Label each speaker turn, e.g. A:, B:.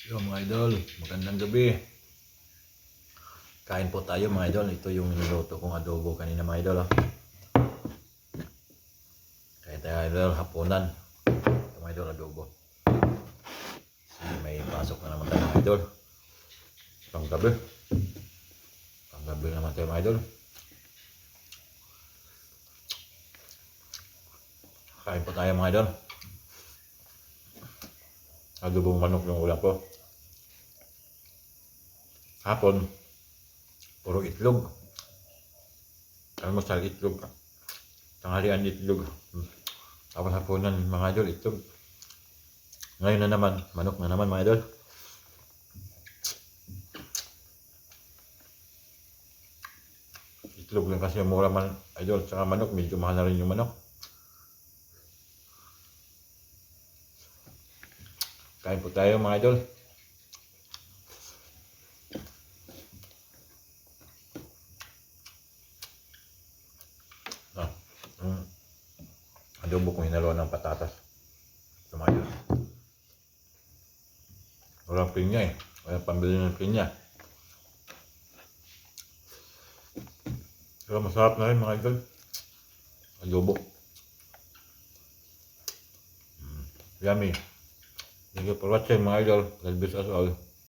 A: Yo mga idol, magandang gabi. Kain po tayo mga idol. Ito yung niluto kong adobo kanina mga idol. Kain tayo idol, hapunan. Ito mga idol, adobo. May pasok na naman tayo mga idol. Panggabi. Panggabi naman tayo mga idol. Kain po tayo mga idol. Adobong manok yung ulam ko. Hapon, puro itlog. Almusal itlog. Tanghalian itlog. Tapos hapunan mga idol, itlog. Ngayon na naman, manok na naman mga idol. Itlog lang kasi yung mura man idol. Saka manok, medyo mahal na rin yung manok. Kain po tayo mga idol. Adobo kong hinalo ng patatas. Ito mga idol. Walang pinya eh. Walang pambili ng pinya. Pero masarap na rin mga idol. Adobo. Yummy. Thank you for watching mga idol. God bless us all.